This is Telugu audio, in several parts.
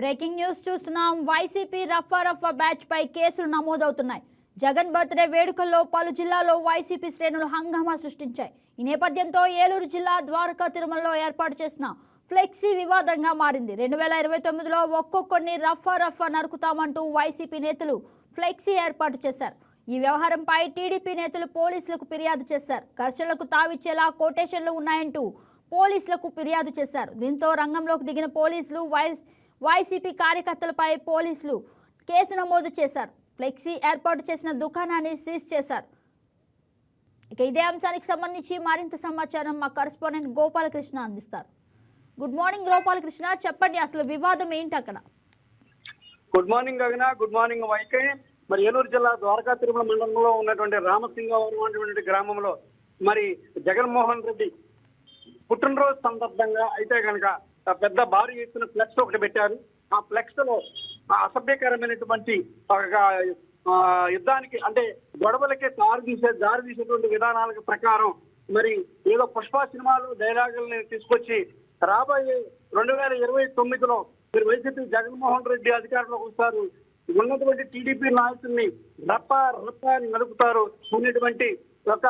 బ్రేకింగ్ న్యూస్ చూస్తున్నాం. వైసీపీ రఫా బ్యాచ్ పై కేసులు నమోదవుతున్నాయి. జగన్ బర్త్డే వేడుకల్లో పలు జిల్లాల్లో వైసీపీ శ్రేణులు హంగామా సృష్టించాయి. ఈ నేపథ్యంతో ఏలూరు జిల్లా ద్వారకా తిరుమలలో ఏర్పాటు చేసిన ఫ్లెక్సీ వివాదంగా మారింది. 2029లో ఒక్కొక్కరిని రఫా నరుకుతామంటూ వైసీపీ నేతలు ఫ్లెక్సీ ఏర్పాటు చేశారు. ఈ వ్యవహారంపై టీడీపీ నేతలు పోలీసులకు ఫిర్యాదు చేశారు. ఘర్షణలకు తావిచ్చేలా కొటేషన్లు ఉన్నాయంటూ పోలీసులకు ఫిర్యాదు చేశారు. దీంతో రంగంలోకి దిగిన పోలీసులు వైసీపీ కార్యకర్తలపై పోలీసులు కేసు నమోదు చేశారు. ఫ్లెక్సీ ఏర్పాటు చేసిన దుకాణాన్ని సీజ్ చేశారు. ఇక ఇదే అంశానికి సంబంధించి మరింత సమాచారం మా కరెస్పాండెంట్ గోపాలకృష్ణ అందిస్తారు. గుడ్ మార్నింగ్ గోపాలకృష్ణ, చెప్పండి అసలు వివాదం ఏంటి అక్కడ? గుడ్ మార్నింగ్ గగన, గుడ్ మార్నింగ్ వైకే. మరి ఏలూరు జిల్లా ద్వారకా తిరుమల మండలంలో ఉన్నటువంటి రామసింగవరం అనేటువంటి గ్రామంలో మరి జగన్మోహన్ రెడ్డి పుట్టినరోజు సందర్భంగా అయితే కనుక పెద్ద భారీ ఎత్తున ఫ్లెక్స్ ఒకటి పెట్టారు. ఆ ఫ్లెక్స్ లో అసభ్యకరమైనటువంటి యుద్ధానికి అంటే గొడవలకే దారి తీసేటువంటి విధానాల ప్రకారం మరి ఏదో పుష్ప సినిమాలో డైలాగుల్ని తీసుకొచ్చి రాబోయే 2029లో మీరు వైసీపీ జగన్మోహన్ రెడ్డి అధికారంలోకి వస్తారు, ఉన్నటువంటి టీడీపీ నాయకుల్ని రప్ప అని నడుపుతారు అనేటువంటి ఒక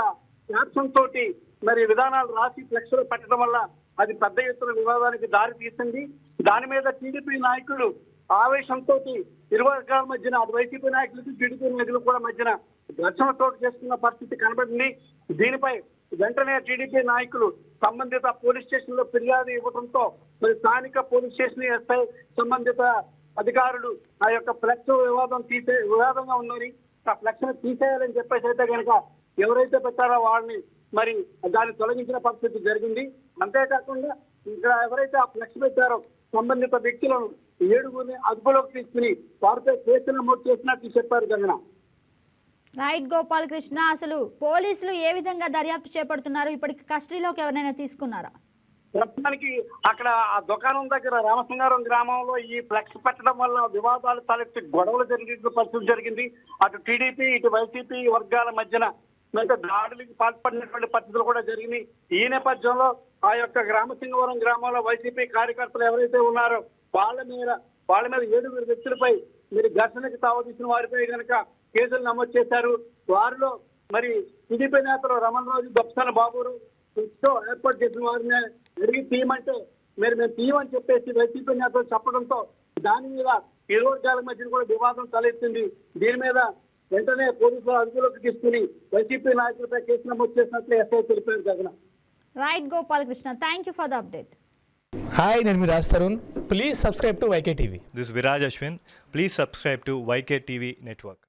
క్యాప్షన్ తోటి మరి విధానాలు రాసి ఫ్లెక్స్ లో పెట్టడం వల్ల అది పెద్ద ఎత్తున వివాదానికి దారి తీసింది. దాని మీద టీడీపీ నాయకులు ఆవేశంతో ఇరు వర్గాల మధ్యన అది వైసీపీ నాయకులకు టీడీపీ నాయకులకు కూడా మధ్యన ఘర్షణ చోటు చేసుకున్న పరిస్థితి కనబడింది. దీనిపై వెంటనే టీడీపీ నాయకులు సంబంధిత పోలీస్ స్టేషన్ లో ఫిర్యాదు ఇవ్వడంతో మరి స్థానిక పోలీస్ స్టేషన్ ఎస్ఐ సంబంధిత అధికారులు ఆ యొక్క ఫ్లెక్స్ వివాదంగా ఉందని ఆ ఫ్లెక్స్ ను తీసేయాలని చెప్పేసి అయితే కనుక ఎవరైతే పెట్టారో వాళ్ళని మరి దాన్ని తొలగించిన పరిస్థితి జరిగింది. అంతేకాకుండా ఇక్కడ ఎవరైతే ఆ ఫ్లెక్స్ పెట్టారో సంబంధిత వ్యక్తులను 7గురిని అదుపులోకి తీసుకుని వారిపై కేసు నమోదు చేసినట్లు చెప్పారు గగన. రైట్ గోపాలకృష్ణ, అసలు పోలీసులు ఏ విధంగా దర్యాప్తు చేపడుతున్నారు? ఇప్పటికి కస్టడీలోకి ఎవరైనా తీసుకున్నారా? ప్రస్తుతానికి అక్కడ ఆ దుకాణం దగ్గర రామసింగారం గ్రామంలో ఈ ఫ్లెక్స్ పెట్టడం వల్ల వివాదాలు తలెత్తి గొడవలు జరిగిన పరిస్థితి జరిగింది. అటు టీడీపీ ఇటు వైసీపీ వర్గాల మధ్యన దాడులకు పాల్పడినటువంటి పరిస్థితులు కూడా జరిగినాయి. ఈ నేపథ్యంలో ఆ యొక్క రామసింగవరం గ్రామంలో వైసీపీ కార్యకర్తలు ఎవరైతే ఉన్నారో వాళ్ళ మీద 7 వ్యక్తులపై మీరు ఘర్షణకి తావతీసిన వారిపై కనుక కేసులు నమోదు చేశారు. వారిలో మరి టీడీపీ నేతలు రమణరాజు, దొప్సన బాబురు ఏర్పాటు చేసిన వారిని అడిగి తీయమంటే మేము తీయమని చెప్పేసి వైసీపీ నేతలు చెప్పడంతో దాని మీద ఇరు వర్గాల మధ్య కూడా వివాదం తలెత్తింది. దీని మీద వెంటనే పోలీసులు అదుపులోకి తీసుకుని వైసీపీ నాయకులపై కేసు నమోదు చేసినట్లు ఎస్ఐ తెలిపారు Gagana. Right Gopalakrishna, thank you for the update. Hi, నేను మీ Raj Tarun. Please subscribe to YK TV. This is Viraj Ashwin. Please subscribe to YK TV Network.